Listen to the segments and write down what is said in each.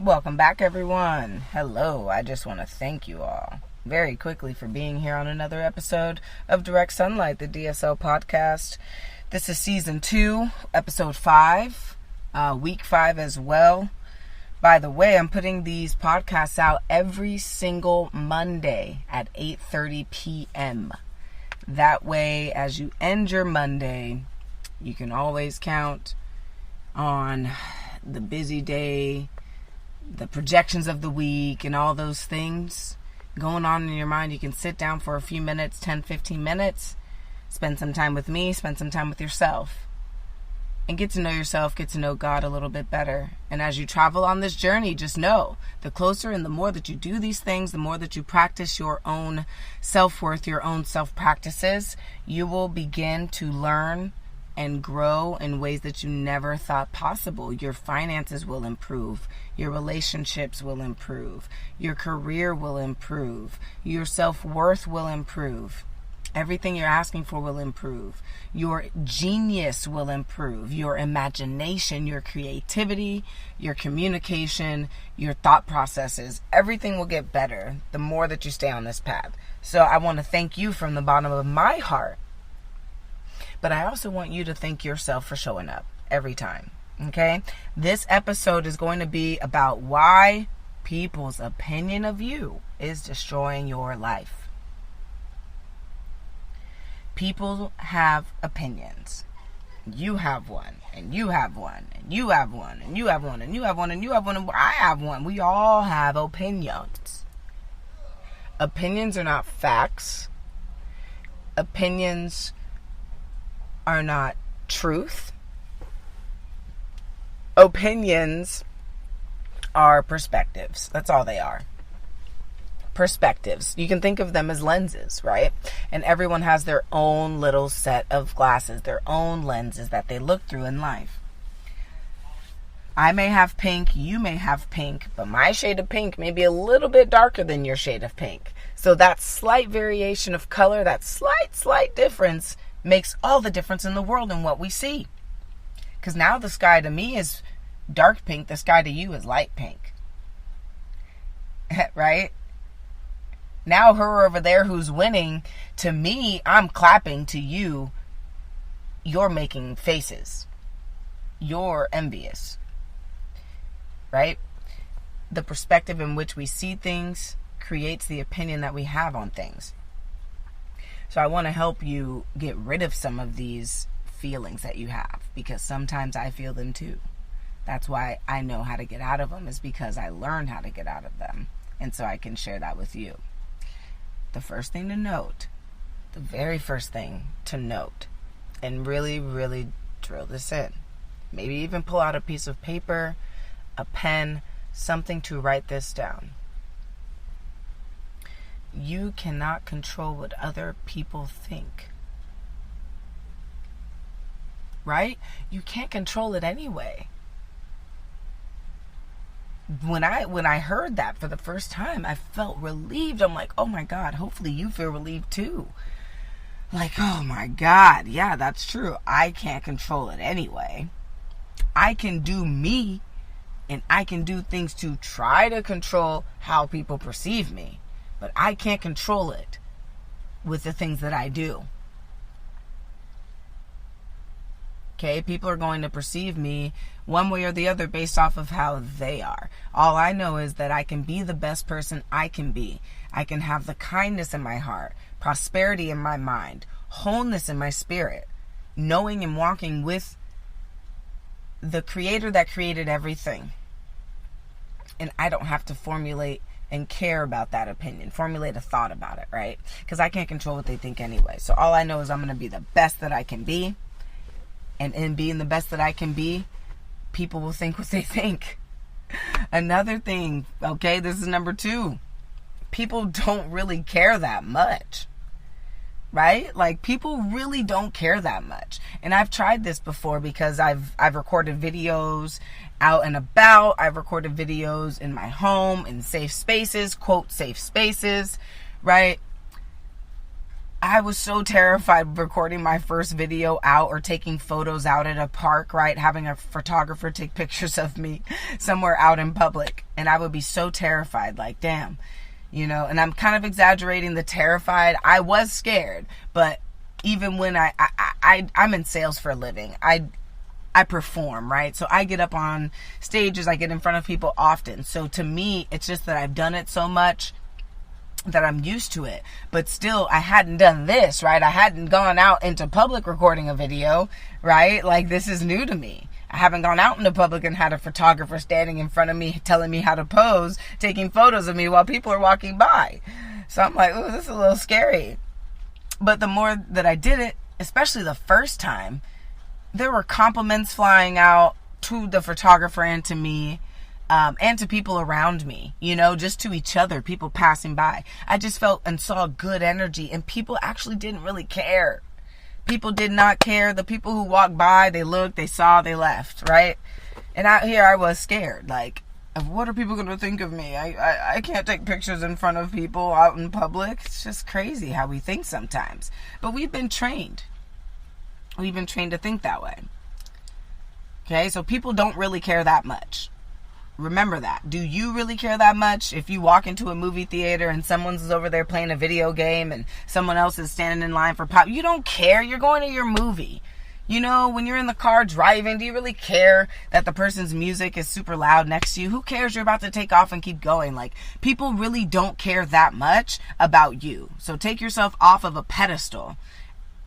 Welcome back, everyone. Hello. I just want to thank you all very quickly for being here on another episode of Direct Sunlight, the DSL podcast. This is season 2, episode 5, week 5 as well. By the way, I'm putting these podcasts out every single Monday at 8:30 p.m. That way, as you end your Monday, you can always count on the busy day, the projections of the week, and all those things going on in your mind. You can sit down for a few minutes, 10, 15 minutes, spend some time with me, spend some time with yourself, and get to know yourself, get to know God a little bit better. And as you travel on this journey, just know the closer and the more that you do these things, the more that you practice your own self-worth, your own self-practices, you will begin to learn and grow in ways that you never thought possible. Your finances will improve. Your relationships will improve. Your career will improve. Your self-worth will improve. Everything you're asking for will improve. Your genius will improve. Your imagination, your creativity, your communication, your thought processes, everything will get better the more that you stay on this path. So I want to thank you from the bottom of my heart. But I also want you to thank yourself for showing up every time, okay? This episode is going to be about why people's opinion of you is destroying your life. People have opinions. You have one, and you have one, and you have one, and you have one, and you have one, and you have one, and I have one. We all have opinions. Opinions are not facts. Opinions are not truth. Opinions are perspectives. That's all they are. Perspectives. You can think of them as lenses, right? And everyone has their own little set of glasses, their own lenses that they look through in life. I may have pink, you may have pink, but my shade of pink may be a little bit darker than your shade of pink. So that slight variation of color, that slight difference makes all the difference in the world in what we see. Because now the sky to me is dark pink, the sky to you is light pink. Right? Now her over there who's winning, to me, I'm clapping. To you, you're making faces. You're envious. Right? The perspective in which we see things creates the opinion that we have on things. So I want to help you get rid of some of these feelings that you have, because sometimes I feel them too. That's why I know how to get out of them, is because I learned how to get out of them. And so I can share that with you. The first thing to note, the very first thing to note, and really, really drill this in. Maybe even pull out a piece of paper, a pen, something to write this down. You cannot control what other people think. Right? You can't control it anyway. When I heard that for the first time, I felt relieved. I'm like, oh my God, hopefully you feel relieved too. Like, oh my God, yeah, that's true. I can't control it anyway. I can do me, and I can do things to try to control how people perceive me. But I can't control it with the things that I do. Okay, people are going to perceive me one way or the other based off of how they are. All I know is that I can be the best person I can be. I can have the kindness in my heart, prosperity in my mind, wholeness in my spirit, knowing and walking with the Creator that created everything. And I don't have to formulate and care about that opinion, formulate a thought about it, right? Because I can't control what they think anyway. So all I know is I'm going to be the best that I can be. And in being the best that I can be, people will think what they think. Another thing, okay, this is number 2. People don't really care that much. Right? Like, people really don't care that much. And I've tried this before because I've recorded videos out and about. I've recorded videos in my home, in safe spaces, quote, safe spaces, right? I was so terrified recording my first video out or taking photos out at a park, right? Having a photographer take pictures of me somewhere out in public. And I would be so terrified, like, damn, you know, and I'm kind of exaggerating the terrified. I was scared, but even when I'm in sales for a living, I perform, right? So I get up on stages, I get in front of people often. So to me, it's just that I've done it so much that I'm used to it. But still, I hadn't done this, right? I hadn't gone out into public recording a video, right? Like, this is new to me. I haven't gone out into public and had a photographer standing in front of me telling me how to pose, taking photos of me while people are walking by. So I'm like, ooh, this is a little scary. But the more that I did it, especially the first time, there were compliments flying out to the photographer and to me, and to people around me, you know, just to each other, people passing by. I just felt and saw good energy, and people actually didn't really care. People did not care. The people who walked by, they looked, they saw, they left, right? And out here I was scared, like, what are people going to think of me? I can't take pictures in front of people out in public. It's just crazy how we think sometimes. But we've been trained. We've been trained to think that way. Okay, so people don't really care that much. Remember that. Do you really care that much? If you walk into a movie theater and someone's over there playing a video game and someone else is standing in line for pop, you don't care. You're going to your movie. You know, when you're in the car driving, do you really care that the person's music is super loud next to you? Who cares? You're about to take off and keep going. Like, people really don't care that much about you. So take yourself off of a pedestal.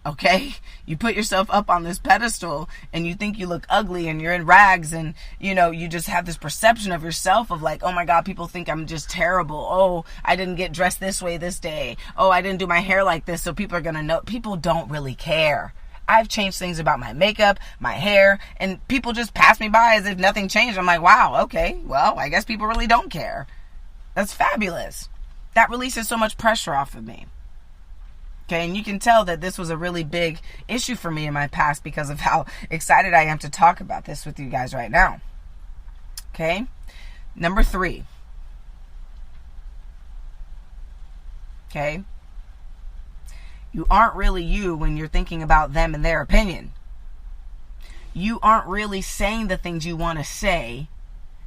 Okay? You put yourself up on this pedestal and you think you look ugly and you're in rags and, you know, you just have this perception of yourself of like, oh my God, people think I'm just terrible. Oh, I didn't get dressed this way this day. Oh, I didn't do my hair like this, so people are going to know. People don't really care. I've changed things about my makeup, my hair, and people just pass me by as if nothing changed. I'm like, wow, okay, well, I guess people really don't care. That's fabulous. That releases so much pressure off of me. Okay, and you can tell that this was a really big issue for me in my past because of how excited I am to talk about this with you guys right now. Okay, number 3. Okay, you aren't really you when you're thinking about them and their opinion. You aren't really saying the things you want to say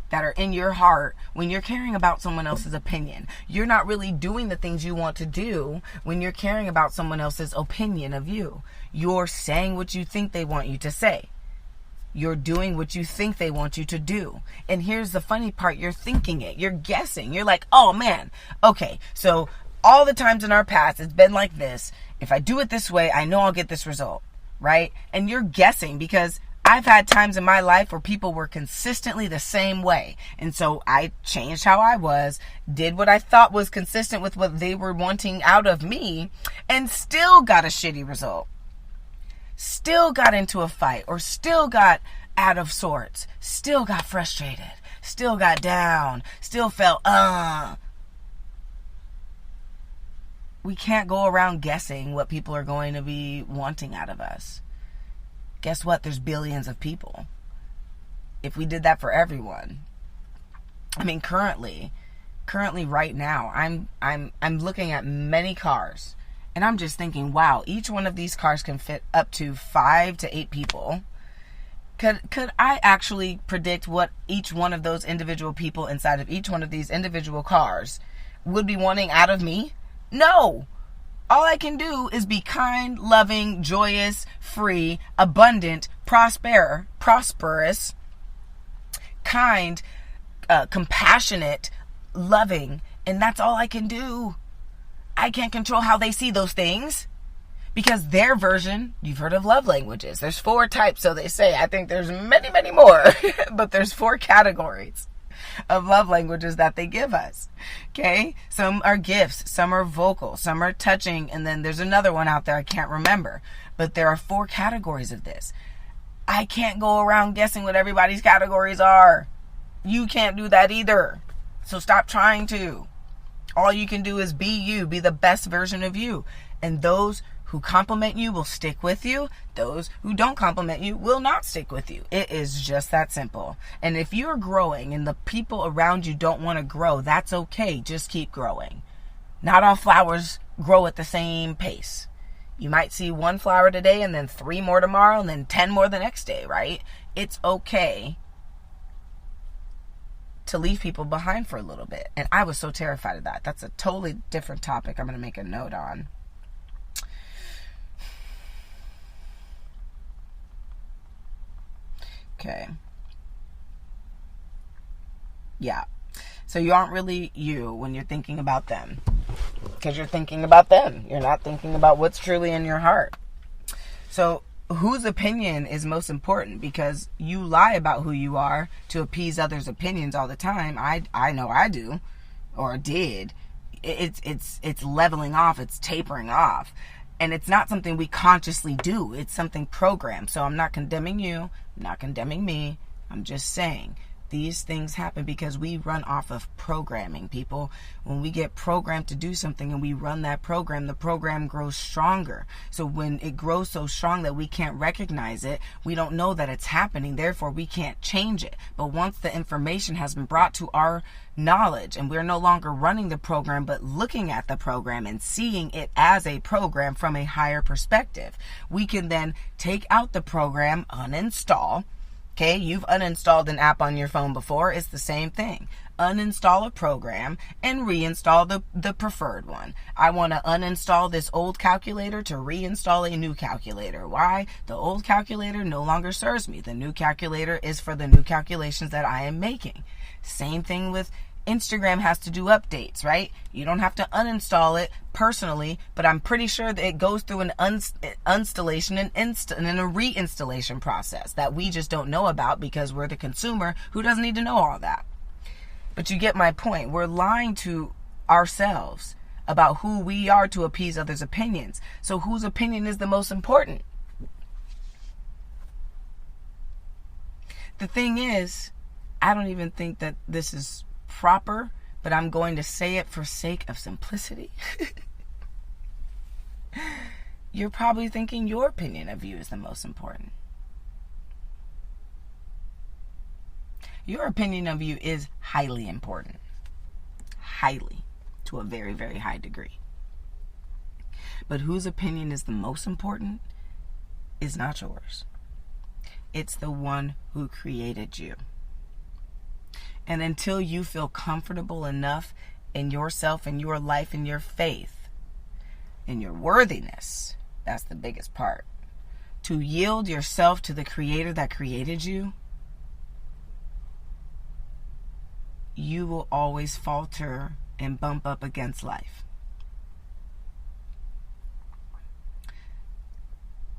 that are in your heart when you're caring about someone else's opinion. You're not really doing the things you want to do when you're caring about someone else's opinion of you. You're saying what you think they want you to say. You're doing what you think they want you to do. And here's the funny part, you're thinking it. You're guessing. You're like, oh man, okay, so all the times in our past, it's been like this. If I do it this way, I know I'll get this result, right? And you're guessing because I've had times in my life where people were consistently the same way. And so I changed how I was, did what I thought was consistent with what they were wanting out of me, and still got a shitty result. Still got into a fight, or still got out of sorts, still got frustrated, still got down, still felt, We can't go around guessing what people are going to be wanting out of us. Guess what? There's billions of people. If we did that for everyone, I mean, currently right now, I'm looking at many cars, and I'm just thinking, wow, each one of these cars can fit up to 5 to 8 people. Could I actually predict what each one of those individual people inside of each one of these individual cars would be wanting out of me? No. All I can do is be kind, loving, joyous, free, abundant, prosperous, kind, compassionate, loving, and that's all I can do. I can't control how they see those things because their version, you've heard of love languages. There's 4 types, so they say. I think there's many, many more, but there's 4 categories of love languages that they give us. Okay, some are gifts, some are vocal, some are touching, and then there's another one out there I can't remember, but there are 4 categories of this. I can't go around guessing what everybody's categories are. You can't do that either, so stop trying to. All you can do is be you, be the best version of you, and those who compliment you will stick with you. Those who don't compliment you will not stick with you. It is just that simple. And if you're growing and the people around you don't want to grow, that's okay. Just keep growing. Not all flowers grow at the same pace. You might see 1 flower today and then 3 more tomorrow and then 10 more the next day, right? It's okay to leave people behind for a little bit. And I was so terrified of that. That's a totally different topic I'm going to make a note on. Okay. Yeah. So you aren't really you when you're thinking about them. Because you're thinking about them. You're not thinking about what's truly in your heart. So whose opinion is most important? Because you lie about who you are to appease others' opinions all the time. I know I do, or did. It's leveling off. It's tapering off. And it's not something we consciously do. It's something programmed. So I'm not condemning you. I'm not condemning me. I'm just saying these things happen because we run off of programming, people. When we get programmed to do something and we run that program, the program grows stronger. So when it grows so strong that we can't recognize it, we don't know that it's happening. Therefore, we can't change it. But once the information has been brought to our knowledge and we're no longer running the program, but looking at the program and seeing it as a program from a higher perspective, we can then take out the program, uninstall. Okay, you've uninstalled an app on your phone before. It's the same thing. Uninstall a program and reinstall the preferred one. I want to uninstall this old calculator to reinstall a new calculator. Why? The old calculator no longer serves me. The new calculator is for the new calculations that I am making. Same thing with Instagram has to do updates, right? You don't have to uninstall it personally, but I'm pretty sure that it goes through an installation and a reinstallation process that we just don't know about because we're the consumer who doesn't need to know all that. But you get my point. We're lying to ourselves about who we are to appease others' opinions. So whose opinion is the most important? The thing is, I don't even think that this is proper, but I'm going to say it for sake of simplicity. You're probably thinking your opinion of you is the most important. Your opinion of you is highly important. Highly. To a very, very high degree. But whose opinion is the most important is not yours. It's the one who created you. And until you feel comfortable enough in yourself and your life and your faith and your worthiness, that's the biggest part, to yield yourself to the Creator that created you, you will always falter and bump up against life.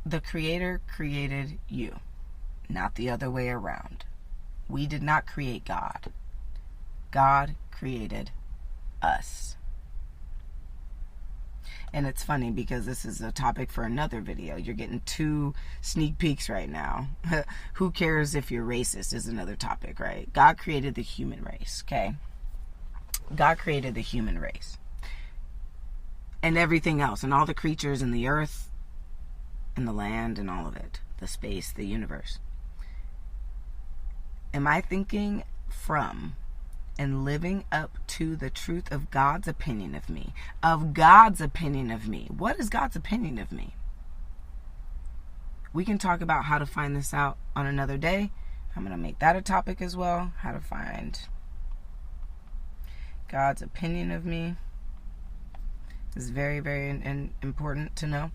The Creator created you, not the other way around. We did not create God. God created us. And it's funny because this is a topic for another video. You're getting 2 sneak peeks right now. Who cares if you're racist is another topic, right? God created the human race, okay? God created the human race. And everything else, and all the creatures in the earth, and the land, and all of it. The space, the universe. Am I thinking from and living up to the truth of God's opinion of me? Of God's opinion of me. What is God's opinion of me? We can talk about how to find this out on another day. I'm going to make that a topic as well. How to find God's opinion of me is very, very important to know.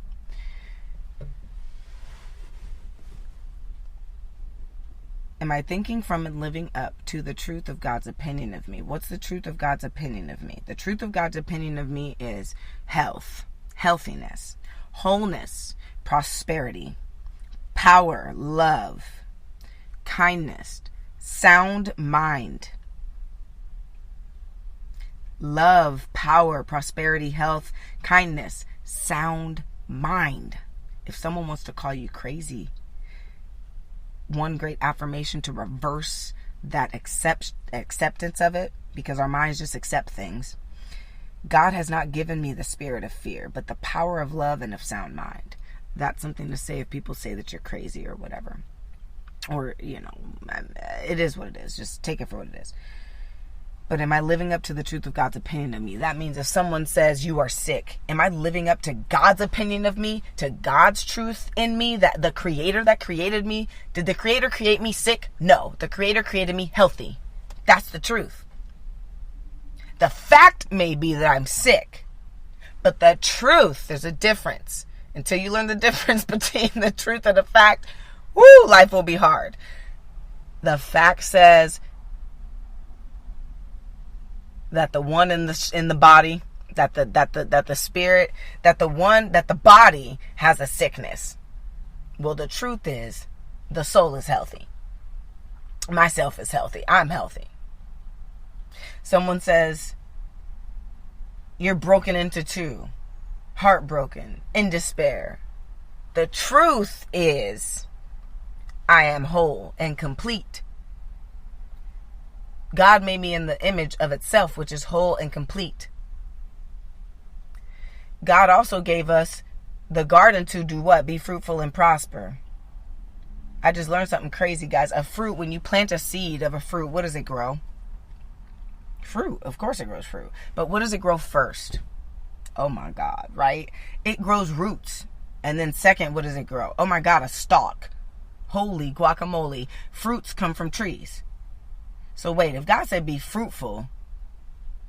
Am I thinking from and living up to the truth of God's opinion of me? What's the truth of God's opinion of me? The truth of God's opinion of me is health, healthiness, wholeness, prosperity, power, love, kindness, sound mind. Love, power, prosperity, health, kindness, sound mind. If someone wants to call you crazy, one great affirmation to reverse that acceptance of it, because our minds just accept things. God has not given me the spirit of fear, but the power of love and of sound mind. That's something to say if people say that you're crazy or whatever. Or, it is what it is. Just take it for what it is. But am I living up to the truth of God's opinion of me? That means if someone says you are sick, am I living up to God's opinion of me, to God's truth in me, that the creator that created me? Did the creator create me sick? No, the creator created me healthy. That's the truth. The fact may be that I'm sick, but the truth, there's a difference. Until you learn the difference between the truth and the fact, life will be hard. The fact says that the one in the body, that the spirit, that the body has a sickness. Well, the truth is, the soul is healthy. Myself is healthy. I'm healthy. Someone says, you're broken into two, heartbroken, in despair. The truth is, I am whole and complete. God made me in the image of itself, which is whole and complete. God also gave us the garden to do what? Be fruitful and prosper. I just learned something crazy, guys. A fruit, when you plant a seed of a fruit, what does it grow? Fruit. Of course it grows fruit. But what does it grow first? Oh my God, right? It grows roots. And then second, what does it grow? Oh my God, a stalk. Holy guacamole. Fruits come from trees. So wait, if God said be fruitful,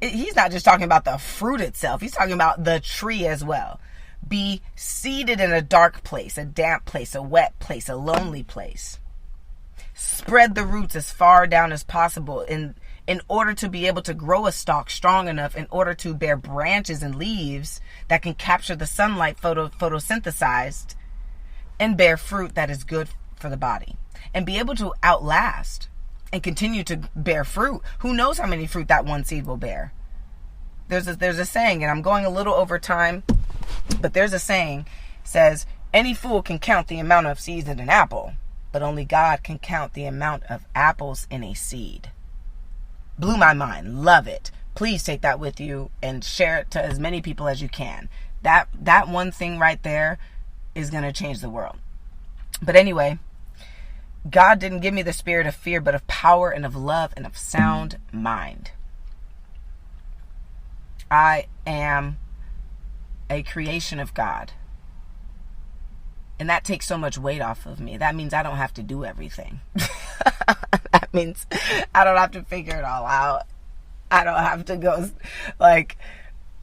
he's not just talking about the fruit itself. He's talking about the tree as well. Be seated in a dark place, a damp place, a wet place, a lonely place. Spread the roots as far down as possible in order to be able to grow a stalk strong enough in order to bear branches and leaves that can capture the sunlight photosynthesized and bear fruit that is good for the body and be able to outlast and continue to bear fruit. Who knows how many fruit that one seed will bear? There's a saying, and I'm going a little over time, but there's a saying, says, any fool can count the amount of seeds in an apple, but only God can count the amount of apples in a seed. Blew my mind. Love it. Please take that with you and share it to as many people as you can. That one thing right there is going to change the world. But anyway, God didn't give me the spirit of fear, but of power and of love and of sound mind. I am a creation of God. And that takes so much weight off of me. That means I don't have to do everything. That means I don't have to figure it all out. I don't have to go, all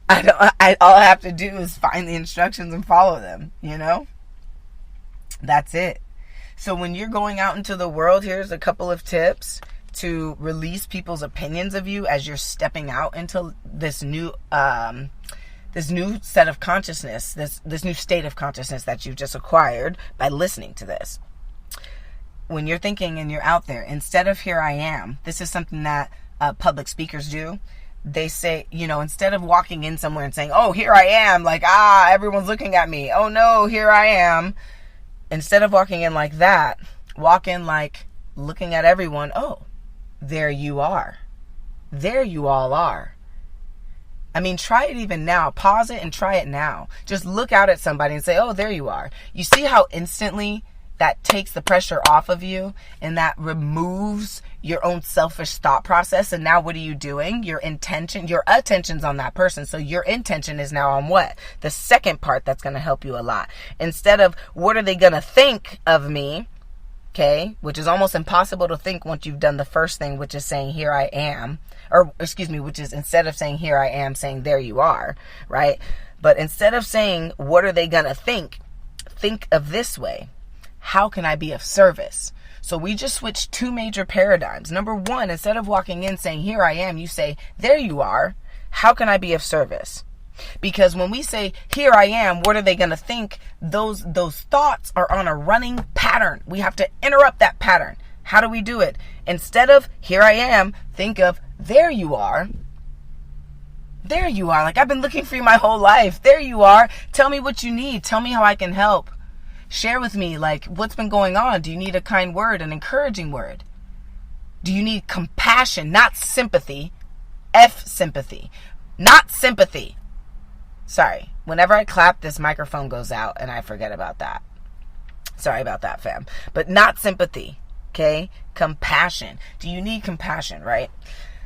I have to do is find the instructions and follow them, you know? That's it. So when you're going out into the world, here's a couple of tips to release people's opinions of you as you're stepping out into this new set of consciousness, this new state of consciousness that you've just acquired by listening to this. When you're thinking and you're out there, instead of here I am, this is something that public speakers do. They say, instead of walking in somewhere and saying, oh, here I am, everyone's looking at me. Oh no, here I am. Instead of walking in like that, walk in like looking at everyone. Oh, there you are. There you all are. I mean, try it even now. Pause it and try it now. Just look out at somebody and say, oh, there you are. You see how instantly that takes the pressure off of you and that removes your own selfish thought process. And now what are you doing? Your attention's on that person. So your intention is now on what? The second part that's going to help you a lot. Instead of what are they going to think of me? Okay, which is almost impossible to think once you've done the first thing, which is saying here I am, which is instead of saying here I am, saying there you are, right? But instead of saying what are they gonna think of this way. How can I be of service? So we just switched two major paradigms. Number one, instead of walking in saying here I am, you say there you are. How can I be of service? Because when we say, here I am, what are they going to think? Those thoughts are on a running pattern. We have to interrupt that pattern. How do we do it? Instead of, here I am, think of, there you are. There you are. Like, I've been looking for you my whole life. There you are. Tell me what you need. Tell me how I can help. Share with me, what's been going on. Do you need a kind word, an encouraging word? Do you need compassion, not sympathy? Sympathy. Not sympathy. Sorry, whenever I clap, this microphone goes out and I forget about that. Sorry about that, fam. But not sympathy, okay? Compassion. Do you need compassion, right?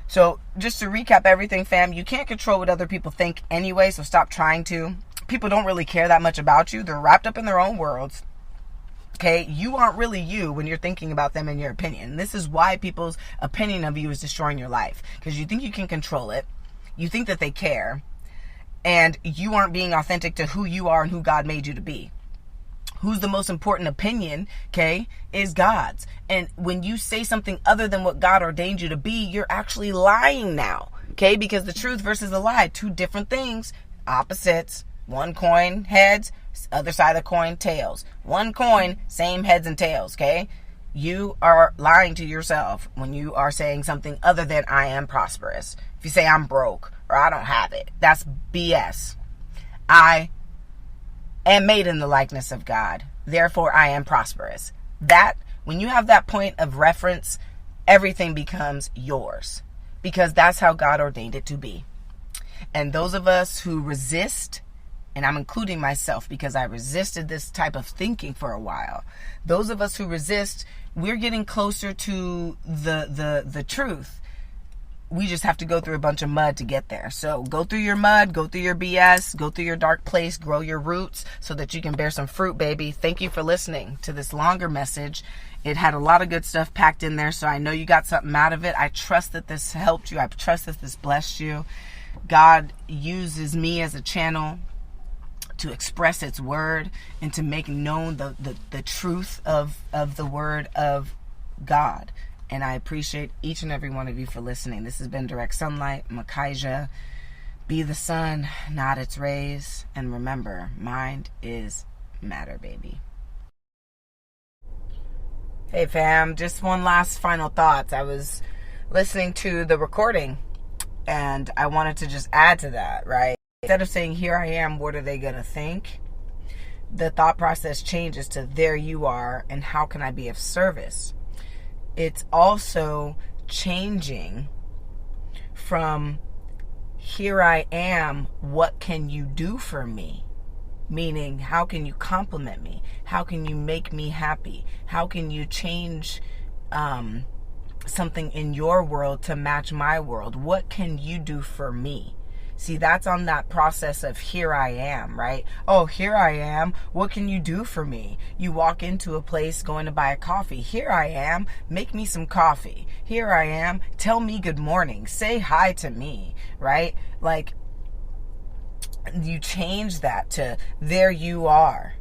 So just to recap everything, fam, you can't control what other people think anyway, so stop trying to. People don't really care that much about you. They're wrapped up in their own worlds. Okay, you aren't really you when you're thinking about them and your opinion. This is why people's opinion of you is destroying your life. Because you think you can control it. You think that they care. And you aren't being authentic to who you are and who God made you to be. Who's the most important opinion, okay, is God's. And when you say something other than what God ordained you to be, you're actually lying now, okay? Because the truth versus the lie, two different things, opposites. One coin, heads, other side of the coin, tails. One coin, same heads and tails, okay? You are lying to yourself when you are saying something other than I am prosperous. If you say I'm broke or I don't have it, that's BS. I am made in the likeness of God. Therefore, I am prosperous. That, when you have that point of reference, everything becomes yours. Because that's how God ordained it to be. And those of us who resist, and I'm including myself because I resisted this type of thinking for a while. Those of us who resist, we're getting closer to the truth. We just have to go through a bunch of mud to get there. So go through your mud, go through your BS, go through your dark place, grow your roots so that you can bear some fruit, baby. Thank you for listening to this longer message. It had a lot of good stuff packed in there, so I know you got something out of it. I trust that this helped you. I trust that this blessed you. God uses me as a channel to express its word and to make known the truth of the word of God. And I appreciate each and every one of you for listening. This has been Direct Sunlight, Makaija. Be the sun, not its rays. And remember, mind is matter, baby. Hey fam, just one last final thoughts. I was listening to the recording and I wanted to just add to that, right? Instead of saying, here I am, what are they going to think? The thought process changes to there you are and how can I be of service? It's also changing from here I am, what can you do for me? Meaning, how can you compliment me? How can you make me happy? How can you change something in your world to match my world? What can you do for me? See, that's on that process of here I am, right? Oh, here I am. What can you do for me? You walk into a place going to buy a coffee. Here I am. Make me some coffee. Here I am. Tell me good morning. Say hi to me, right? Like, you change that to there you are.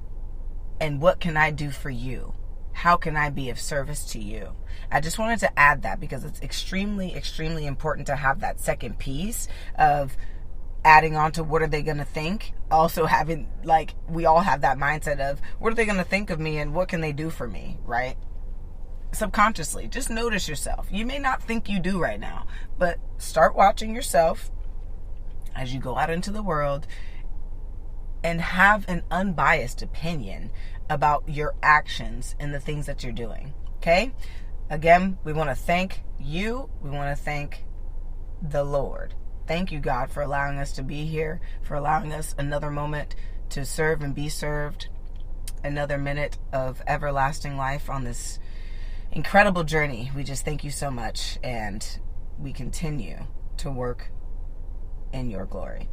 And what can I do for you? How can I be of service to you? I just wanted to add that because it's extremely, extremely important to have that second piece of adding on to what are they going to think. Also having, like, we all have that mindset of what are they going to think of me and what can they do for me, right? Subconsciously, just notice yourself. You may not think you do right now, but start watching yourself as you go out into the world and have an unbiased opinion about your actions and the things that you're doing, okay? Again, we want to thank you. We want to thank the Lord. Thank you, God, for allowing us to be here, for allowing us another moment to serve and be served, another minute of everlasting life on this incredible journey. We just thank you so much, and we continue to work in your glory.